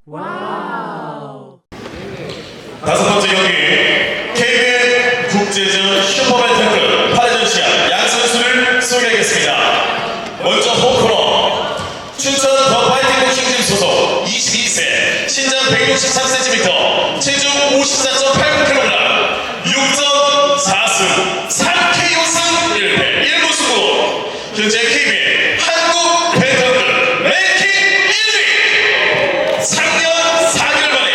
와우. 다섯 번째 경기 KBL 국제전 슈퍼밴tam급 8회전 시합 양 선수를 소개하겠습니다. 먼저 호크로 춘천 더 파이팅 복싱팀 소속 22세 신장 163cm 체중 54.89kg 6.4승 3KO 승 1패 1무승부 현재 KBL 한국 밴tam급 랭킹 1위 3년 4개월 만에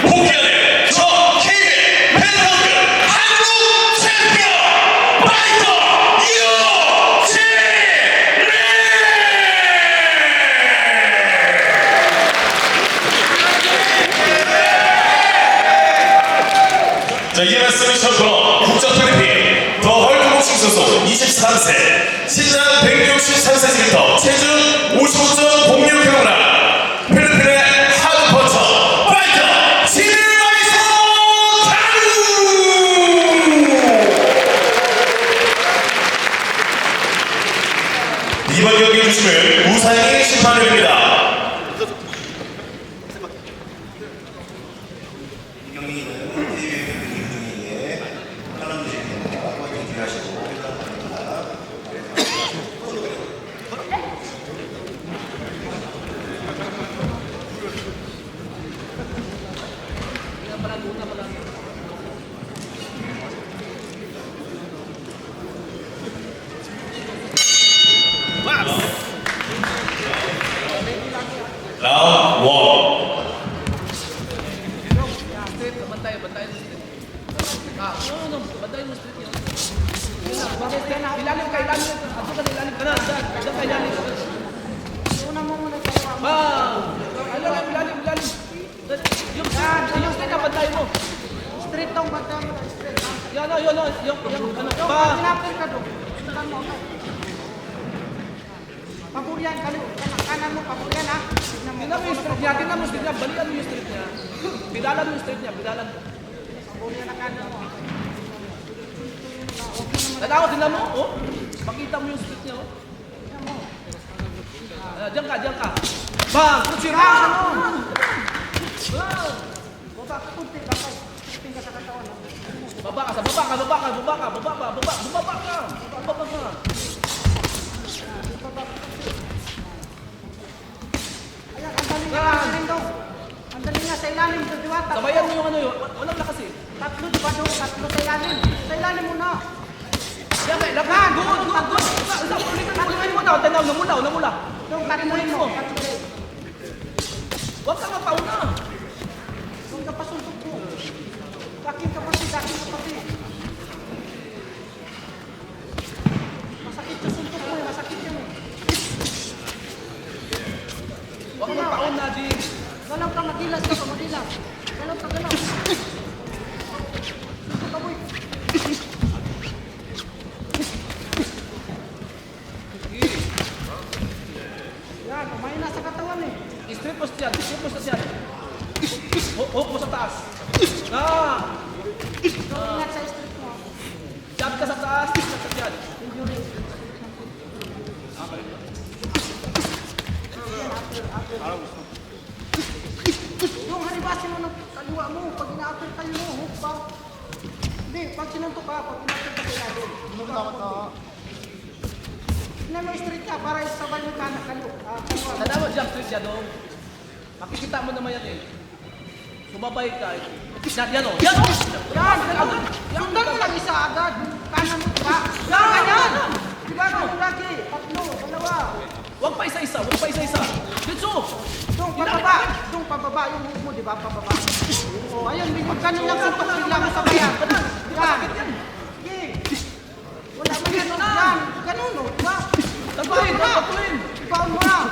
복귀하는 저 KBL 밴tam급 한국 챔피언 파이터 유지래. 자, 이에 맞서는 셔터 국적 필리핀 더 헐크 복싱 소속 23세 신장 163cm 체중 55.06kg 필리핀의 하드 펀처 파이터 지르와이소 타루. 이번 경기 주심은 우상희 심판위원입니다. 이 경기는 KBL 유종이의 탈남주입니다. 화이팅 준비하시고 바랍니다. 라운드 1 Bantay mo straight. Ah, no, bantay mo straight yun. Bakit ka na? Ilalim ka, ilalim ka. Ato ka, ilalim ka na. Diyan ka, ilalim ka. Una mo muna tayo. Ilalim, ilalim, ilalim. Yung straight na bantay mo. Straight tong bata mo. Straight. Yan, yun, ano. Yung Ba? pinapil ka doon. Sundan mo ako. Paburian ka doon. Kanan mo, paburian ha. Tingnan mo yung straight niya, tingnan mo yung straight niya. Balikan mo yung straight niya. Bidalan mo yung straight niya, bidalan. Paburian na kanan mo. Tanaw, tingnan mo, oh. Pakita mo yung straight niya, oh. Diyan ka. Bang! Kutsira! Baba ka kunti, baba. Kunti ka sa katawan. Baba ka. Ayan, ang dali nga sa rin daw. Ang dali nga sa ilalim. Diwata. Sabayan mo yung ano yun. Walang lakas eh. Tatlo, di ba doon? Tatlo sa ilalim. Sa ilalim muna. Yan nga, laban! Good! Ulitin mo daw, tanaw, namula. Doon, tatluin mo. Tatluin. Huwag kang mapauna. Doon ka pasuntok mo. Dakin ka pati. Masakit sa suntok mo. Masakit yan eh. Huwag kang mapauna, G. Galaw ka, madilas ka. Galaw ka. Suntok ka, boy. Yan, kumain na sa katawan eh. Straight mo siya. Hook mo sa taas. So, ingat sa street mo. Jab ka sa taas, jab sa dyan. Injury. Yung haribasin mo ng kaliwa mo, pag ina-apir kayo mo, hook pa. Hindi, pag sinuntok ka, pag ina-apir ka kaya doon. Tignan mo straight ka, para isabay mo kanan kaliwa. Kaliwa. Tanda mo, jab straight yan, oh. Makikita mo naman yan eh. Sumabay ka. Yan, oh. Yan, agad. Sundan mo lang isa agad. Kanan mo, diba? Ganyan. Diba, ganun lagi. Tatlo, dalawa. Huwag pa isa-isa. Ditso! Doon pababa yung hook mo, di ba? Pababa. Oh, ayun, bigyan ganun lang suntok, bigla mo sabayan. Yan. Sige. Wala man yan, yan. Ganun, no? Diba? Tagpuin! Ibaon mo na.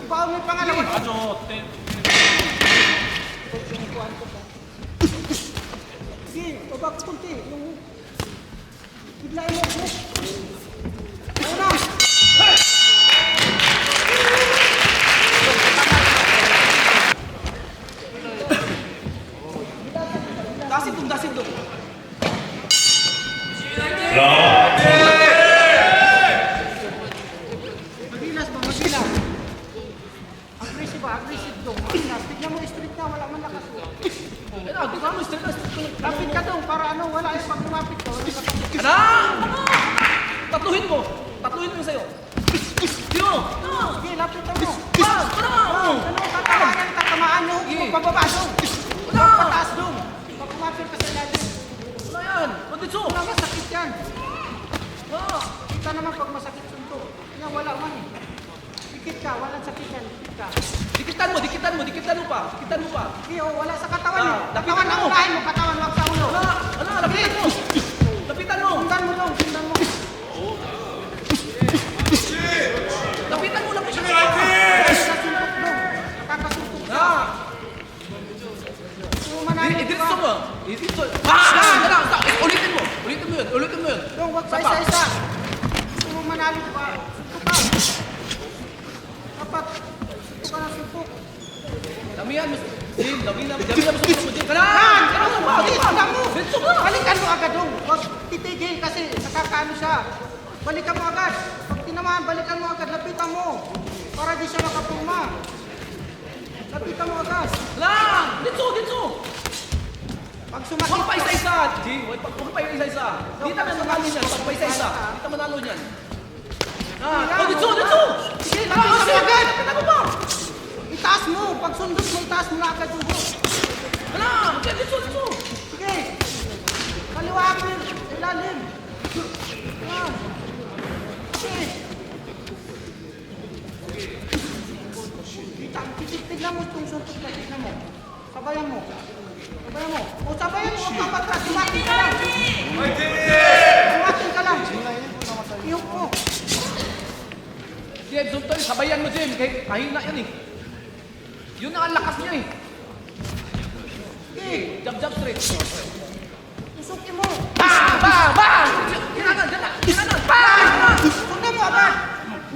Ibaon mo yung pangalawa. Sige, baba ko kunti. Yung hook. Biglain mo, hook. Ayun na. Dasin doon. 라운드 2 Madilas ba? Madilas. Aggressive ba? Aggressive. masakit dong. Tignan mo street na, wala man lakas. Eh na, di ka mo straight na straight. Lapit ka dong para ano, wala yung pag lumapit ka. Wala ka Ana! Tatuhin mo. Tatuhin mo yung sa'yo. Sino? Sige, lapit ka mo. Bang! Ano? Ano, tatamaan nyo. Sige. Pababa dong. Wala! Pataas dong. Pag lumapit ka sa ilalim. Wala yan. Banditso. Wala masakit yan. Ah! Kita naman pag masakit sunto. Yan, wala man eh. Dikit ka, walang sakitan. Dikit ka. Dikitan mo pa. Dikitan mo pa. Sige, oh, wala sa katawan eh. Lapitan Katawan ang mo. unahin mo, katawan, wag sa ulo. Ano? Lapitan mo. Lapitan mo. Sundan mo dong, sundan mo. Lapitan mo. Lapitan mo. Nakasuntok dong. Nakakasuntok ka. Ah! Kung manalo Diretso ka. mo. Diretso. Ah! Stop. Ulitin mo. Ulitin mo yun. Dong, wag pa Sapa. isa-isa. Kung manalo ka, suntok ka. Dapat, suntok ka na suntok. Damihan mo. Jim, damihan mo susunod mo. Jim, Yan! Ano ba? Sundan mo! Diretso ka. Balikan mo agad dong. Huwag titigil kasi nakakaano siya. Balikan mo agad. Pag tinamaan, balikan mo agad. Lapitan mo. Para di siya makapulma. Lapitan mo agad. Lang! Diretso. Pag Huwag sumakit pa isa-isa. Jim, huwag pa isa-isa. Di naman manalo niyan. Huwag pa isa-isa. Di naman manalo niyan. Ah, diretso. Sige, lapitan mo agad. Lapitan mo pa. Itaas mo. Pag sundot mo, itaas mo na agad yung hook. Hala! Diretso. Sige. Kaliwa apil. Ilalim. Yan. Sige. Tignan mo itong suntok na. Tignan mo. Sabayan mo. O, sabayan mo. Huwag kang matras. Tumating ka lang. Tumating ka lang. Iyok mo. Jim, suntoy. Sabayan mo, Jim. Kahit mahina yan eh. Yun ang lakas niya eh. Sige. Jab straight. Usukin mo. Bang! Kinanan, dyan na. Bang! Sundan mo agad.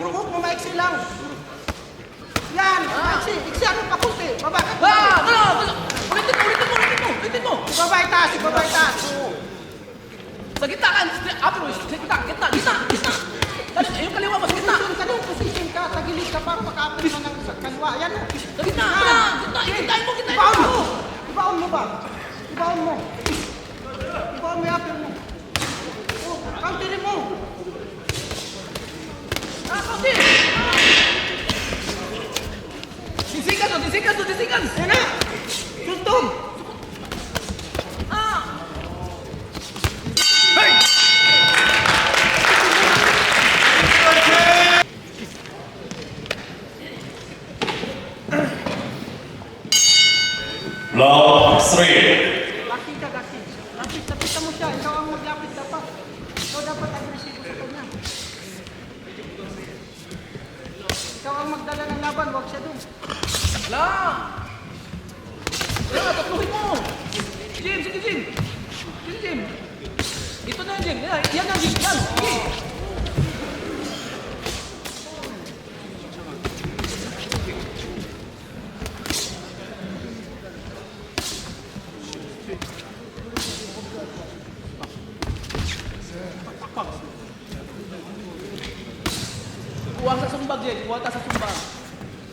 Yung hook mo maiksi lang. Yan. Maiksi. Iksi ano pa kunti. Baba ka. Bang! Ano? Ulitin mo. Ibaba itaas. Sa gitna ka. Apro, sa gitna. Dali, yung kaliwa mo, sa gitna. Position ka. Tagilid ka para makapit na ng sa kaliwa. Yan. Sa gitna. Gitain mo. Ibaon mo ba? Ibaon mo yung apil mo. Oh, counterin mo. Kaunti. Disikan. Yan na. Suntok. Round 3. Laki ka, laki. Lapit mo siya. Ikaw ang maglapit dapat. Ikaw dapat agresibo sa kanya. Ikaw ang magdala ng laban. Huwag siya dun. Lang! Tatluhin mo! Jim, sige Jim! Ito na Jim! Yan na Jim! Yan! Sige! Huwag sa sumbag Jim! Huwag sa sumbag!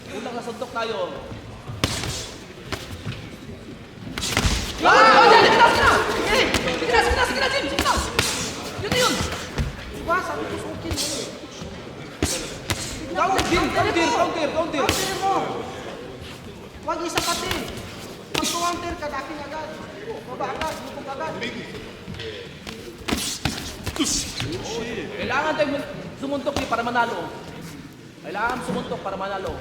Unang nasuntok tayo. Sige na, Jim! Sige na! Diba? Sabi ko sukin mo. Counter! Counter mo. Huwag isa pati. Pag counter ka, daking agad. Baba agad. Lupog agad. Kailangan tayo sumuntok para manalo. Kailangan sumuntok para manalo.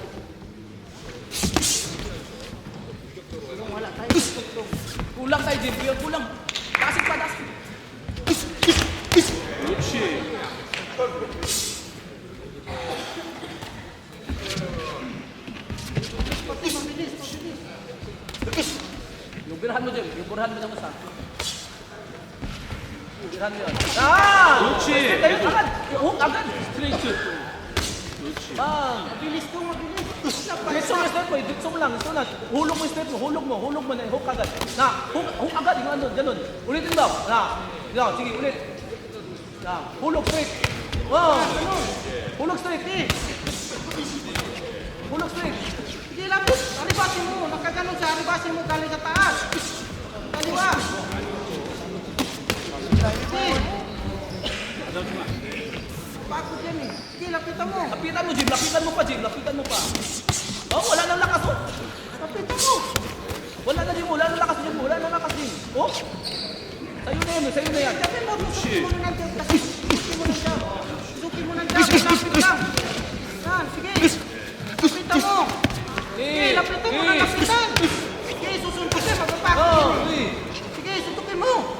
Wala tayo. Kulang tayo, Jim. Kulang. Dasin pa. Pati, mabilis. Yung birahan mo, Jim. Yung birahan mo ng isa. Yung birahan mo yun. Tayo agad. Hook agad. Straight shoot. Bang! Mabilis to, mabilis. Diretso mo yung step mo. Diretso mo lang. Hulog mo yung step mo. Hulog mo na. Hook agad. Hook agad. Yung ano, ganun. Ulitin daw. Sige, ulit. Hulog straight. Wow! Hulog straight. Hulog straight. Sige, lapit. Aribasin mo. Nakaganon siya. Aribasin mo galing sa taas. Kaliwa. Sige. Bakit yan eh? Sige, lapitan mo. Lapitan mo, Jim. Lapitan mo pa, Jim. Lapitan mo pa. Oh, wala nang lakas, oh. Lapitan mo. Wala na, Jim. Wala nang lakas, Jim. Wala nang lakas, Jim. Oh. Sa'yo na yan, sa'yo na yan. Sabi mo, susukin mo na nandiyan kasi. Susukin mo nandiyan. Susukin mo nandiyan. Lapit lang. Yan, sige. Lapitan mo. Sige, lapitan mo na lapitan. Sige, susuntukin. Magpapakit. Oh, uy. Sige, suntukin mo.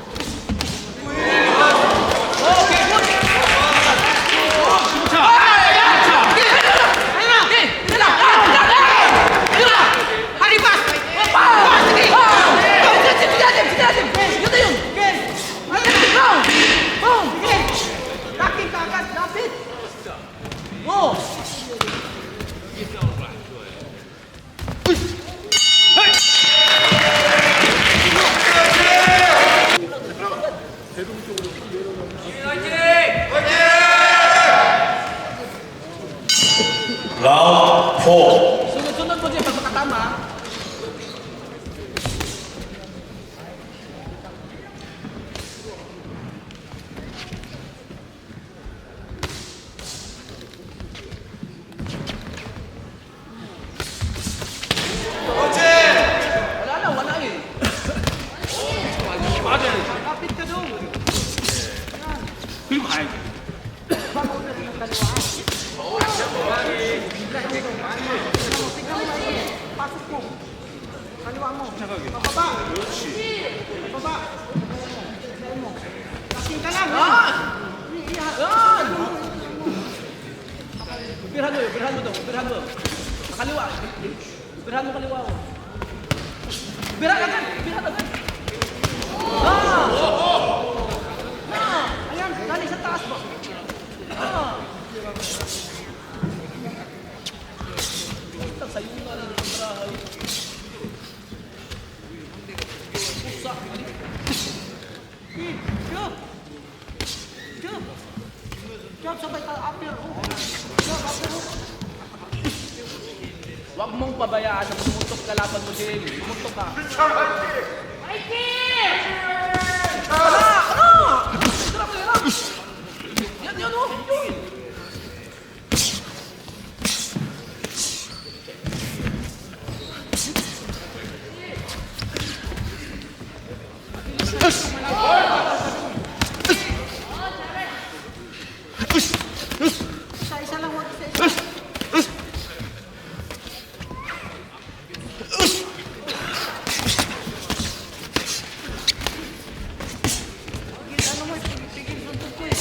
Okay, good. Haribas! Laking kagad, lapit! Oh. 라운드 4. Sunod-sunod mo, Jim, pag makatama. Wala na, wala eh. Lapit ka doon. Yan. 그리고 가야지. Bago na rin ang dalawa. Tingnan mo maigi. Pasok mo. Kaliwa mo. Pababa. Pababa. Sayo mo. Lasing ka lang. Yan! Upirhan mo, upirhan mo to, upirhan mo. Kaliwa. Upirhan mo kaliwa mo. Upirhan agad, upirhan agad. Ayan, galing sa taas mo. Sa'yo na rin ang trahay. Pusa. Jump. Jump. Jump sabay tayo. Upper. Jump, upper. Huwag mong pabayaan na pumuntok kalaban mo, Jim. Pumuntok ka. Yan, oh. Yun. Isa-isa lang, wag isa-isa. Ano mo, pigil suntok ko eh.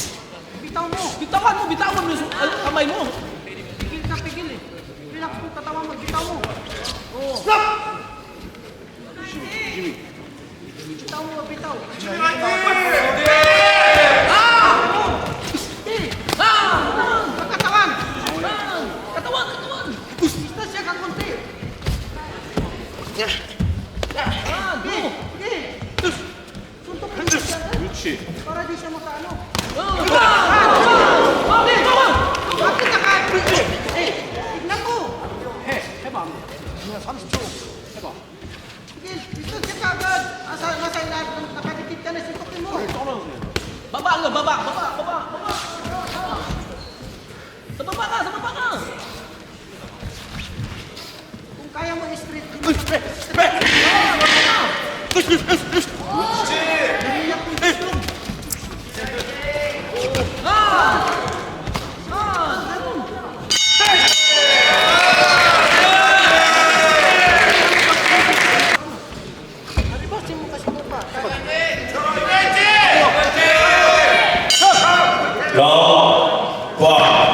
Bitaw mo. Bitawan mo yung kamay mo. Pigil ka, pigil eh. Relax mo, katawan mo, bitaw mo. Oh. Bitaw mo, bitaw. Katawan. Katawan. Basta siya ka konti. Yan, Sige, sige. Suntok mo siya. Para di siya makaano. Bakit naka... Eh, tignan mo. 해봐. 30초. 해봐. Sige, dito siya kagad. Nasa ilalim, nakadikit ka na, suntokin mo. Baba ka, baba. Sa baba ka. Kung kaya mo straight, Haribasin mo kasi mo pa. 라운드 5.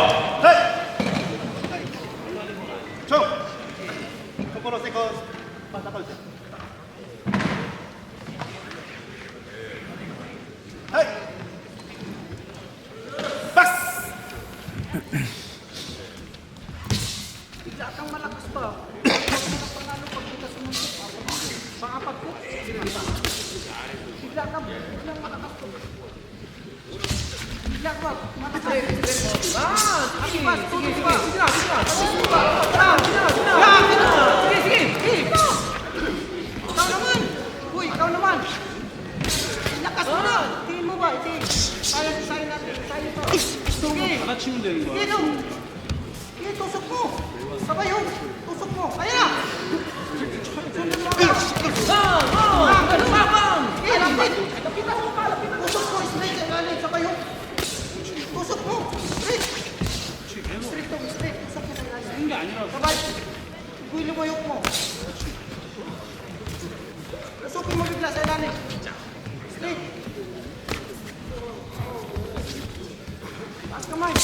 똑바로 세컨. 나가주세요. 하이. 박스. Bigla kang malakas ba? Panalo pag kita sumuntok. Pangapat ko. Bigla malakas ko. Bigla ka, malakas. Ah, sige. Sige, sige. Sige na. Yan! Tusukin mo bigla sa ilalim. Straight. Taas kamay.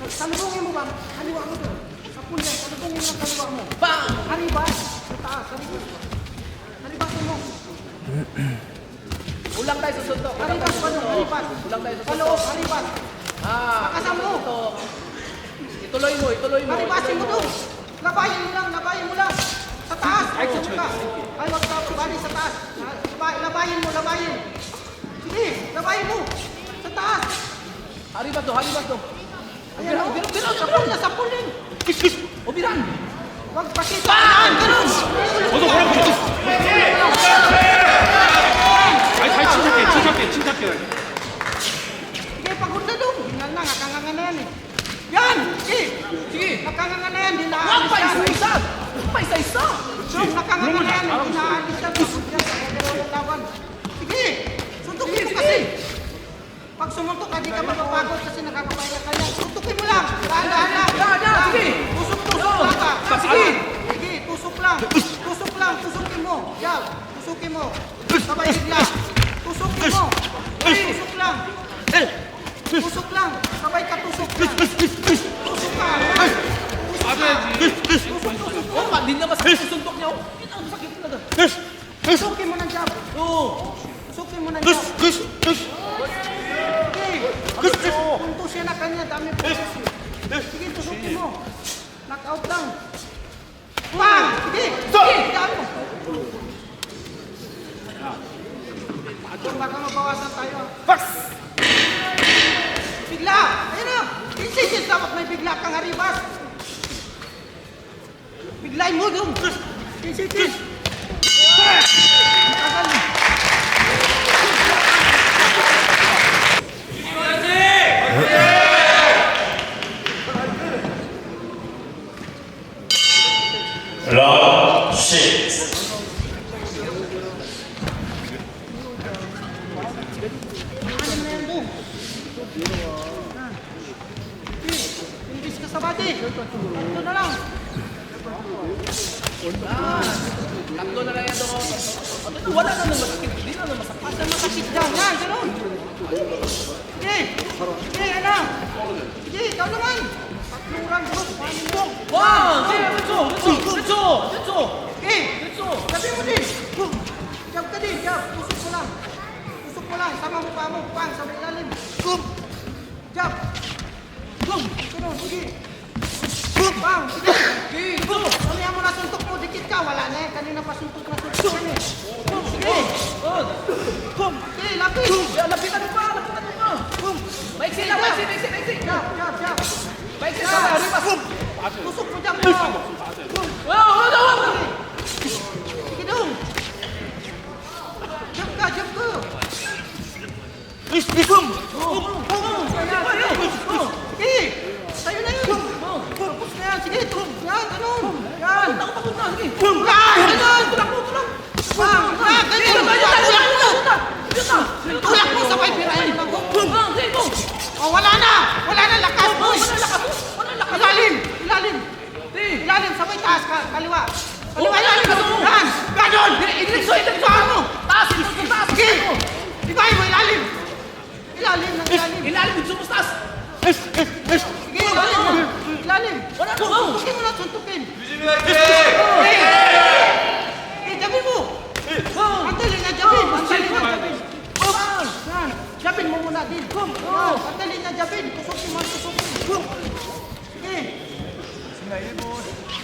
Salubungin mo ba? Kaliwa mo doon. Sa pulyan, salubungin mo ang kaliwa mo. Bang! Haribas. Sa taas, haribas. Haribasin mo. Ulang tayo sa suntok. Haribas pa doon, haribas. Ulang tayo sa Sa suntok. loob, haribas. Pakasan mo. Ituloy mo, ituloy mo. Haribasin mo doon. Labayin mo lang, labayin mo lang. Sa taas. Ay, wag ka, bali sa taas. Labayin mo, labayin. Sige, labayin mo. Sa taas. Haribat to, haribat to. Ayan o. Bilang, Sapul na, sapul din. O bilang. Wag pakita. Ayan, ganun. 아니, 잘 침착해. Sige, pagod na doon. Hingal na, nakanganga na yan eh. Yan! Sige! Sige. Nakanganga na yan, di Huwag naalis pa yan. isa-isa. Huwag pa isa-isa. Yung nakanganga na yan, di naalis yan. Pagod yan, kaya yung laban. Sige! Suntukin mo kasi. Pag sumuntok ka, di ka mapapagod kasi nakakapaya ka yan. Suntukin mo lang. Dahan-dahan lang. Dahan-dahan, sige. Tusok-tusok lang ka. Sige. Sige, tusok lang. Tusok lang, tusukin mo. Yan, tusukin mo. Sabay bigla. Tusukin mo. Tusok lang. Tusok lang. Sabay ka tusok lang. Tusok ka. Oh, hindi na masakit yung suntok niya. Oh, ang sakit talaga. Tusukin mo ng jab. Oo. Tusukin mo ng jab. Sige. Puntos yan na kanya. Dami puntos. Sige, tusukin mo. Knockout lang. Bang! Sige. Sige. Dami mo. Baka mabawasan tayo. Bigla! Ayun na! Insistent dapat may bigla kang haribas. Biglain mo doon. Insistent. Tagal. Round 6. Ano na yan doon? Imbis ka sa body. Tatlo na lang. Tatlo na lang yan doon. Wala na nang masakit. Hindi na nang masakit. Asa masakit dyan. Yan, ganun. Sige. Sige, ano? Sige, ikaw naman. Tatlong round, bro. Paano mo? One, two, let's go. Sige. Sabi mo din. Jab ka din, jab. Tusok mo lang. Tusok mo lang. Sama mo pa mo. Pang, sa may ilalim. Jab. Ganun, sige. Bang, sige. Mamaya mo na suntok mo. Dikit ka. Wala na eh. Kanina pa suntok na suntok yan eh. Sige. Sige, lapit. Lapitan mo pa. Maiksi lang, maiksi. Jab. Maiksi sa haripas. Tusok mo jab mo. Wow. Sige dong. Jab ka. Sige. Sa'yo na yun. Tapos na yan. Sige, yan, ganun. Yan. Takot na. Sige. Yan, ganun. Tulak. Bang, ganun. Tulak mo sabay pirahin lang. Sige, go. Oh, wala na lakas, boy. Wala lakas. Ilalim, sabay taas ka, kaliwa. Ilalim. Yan, ganun. Idritso mo. Taas. Sige, ibay mo, ilalim. Ilalim. Ilalim, idritso mo taas. Sige, ilalim. Wala na, go. Suntukin mo na, suntukin. Jabin mo. Andali na, jabin. Yan, jabin mo muna din. Andali na, jabin. Tusukin mo. Sige.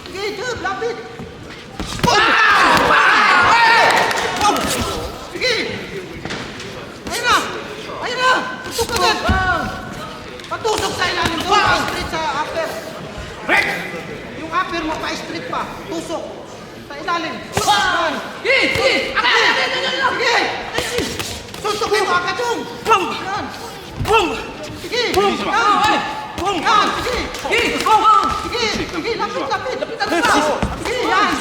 Sige, jab, lapit. Sige. Ayun na. Tusok agad. Patusok sa ilalim doon. Pa-straight sa upper. Yung upper mo, pa-straight pa. Tusok. Sa ilalim. Yan. Sige. Sige. Suntukin mo agad yung. Yan. Sige. Yan. Yan. Sige, lapit. Sige, yan.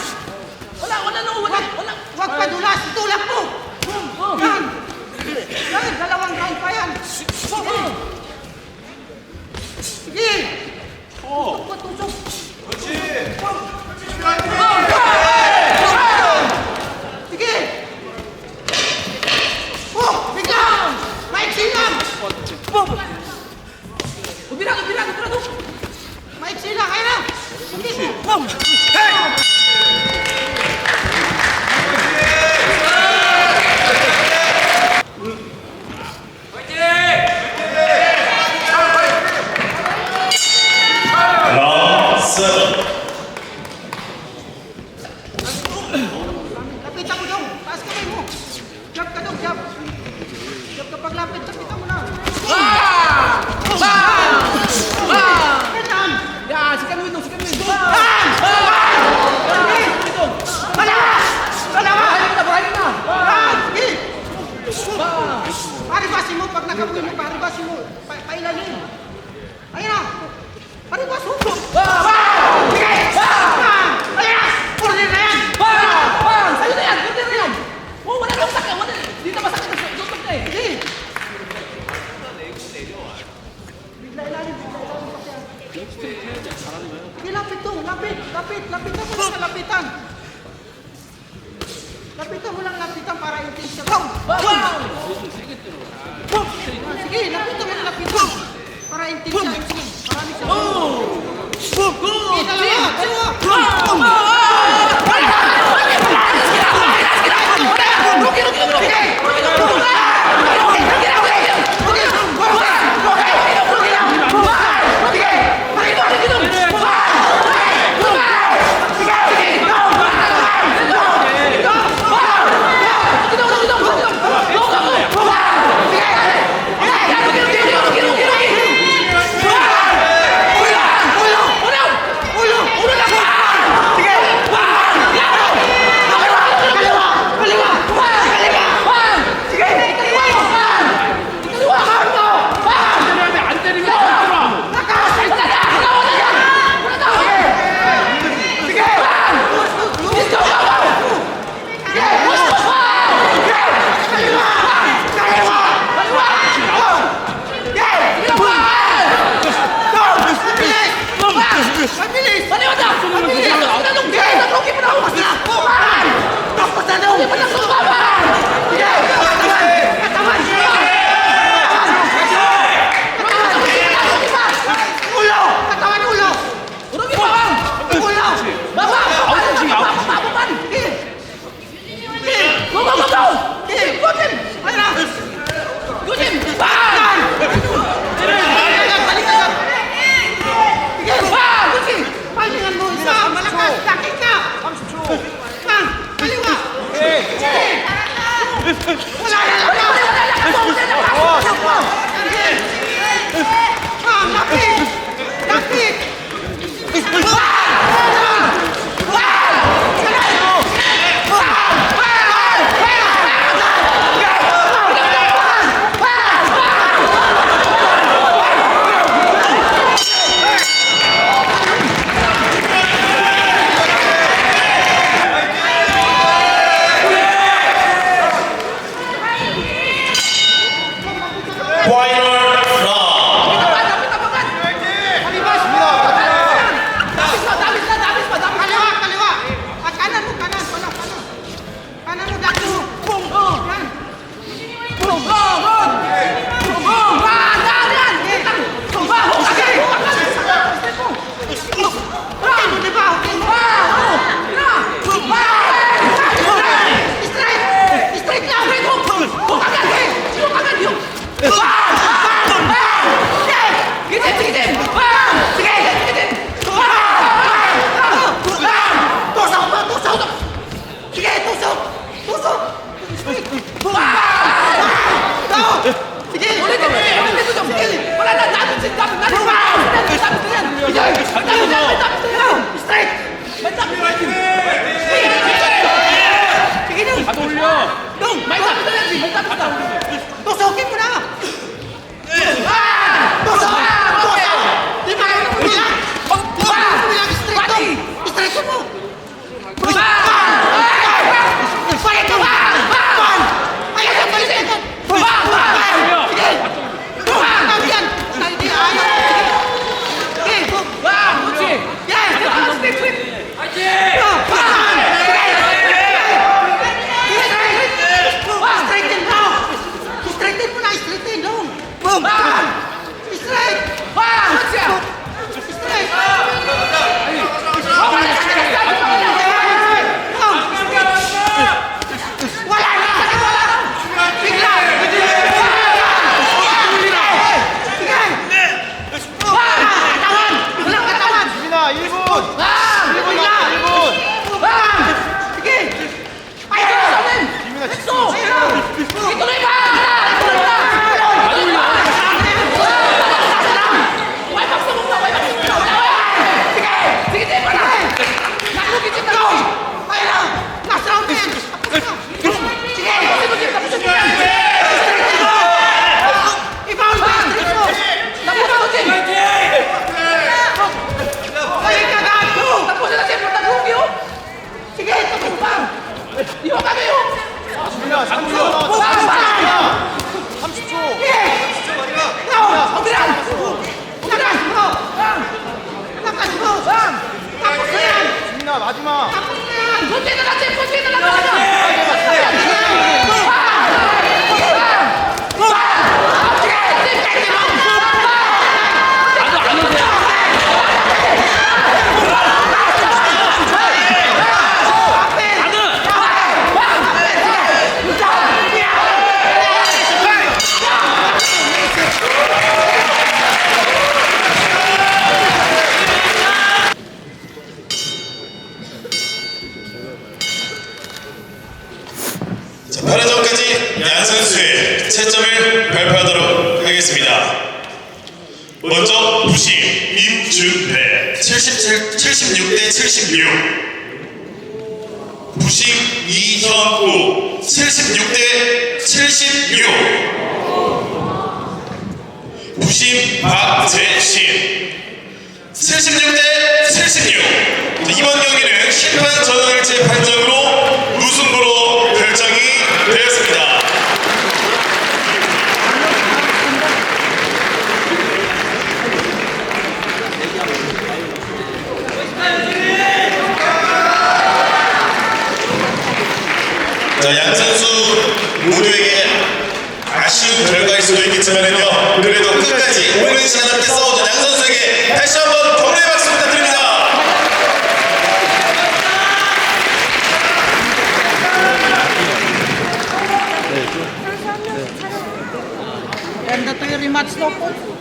Wag pa dulas. Tulak mo. Yan. Yan, dalawang round pa yan. Sige. Tusok. 그렇지. lapit mo na. Bang! Ganyan. Yan, sikan mo ito, sikan mo ito. Dalawa. Bahaya na. Sige. Bang! Paribasin mo pag nakabuhin mo, paribasin mo. Pailalim. Ayun na. Paribas mo. Sige. Ayun na. Corner na yan. Bang! Sa'yo na yan, corner na yan. Oh, wala nang sakit, wala. Di na masakit na tutok na eh. Sige. Bigla-ilalim pa siya. Sige, lapit to. Lapit. Lapitan mo lang sa lapitan. Lapitan mo lang lapitan para intense siya. Bang! Sige, lapitan mo lang lapitan. Para intense siya. Sige, marami siya. Sige, dalawa. kunti na lang, Chip. Kunti na lang talaga. 자, 8회전까지 양 선수의 채점을 발표하도록 하겠습니다. 먼저 부심 임준배 76대 76. 부심 이현우 76대 76. 부심 박재신 76대 76. 이번 경기는 심판 전원일체 판정으로 무승부로 결정이 되었습니다. 자, 양 선수 모두에게 아쉬운 결과일 수도 있겠지만요, 그래도 끝까지 오랜 시간 함께 싸워준 양 선수에게 다시 한번 격려의 박수 부탁드립니다. Ganda to yung rematch to po.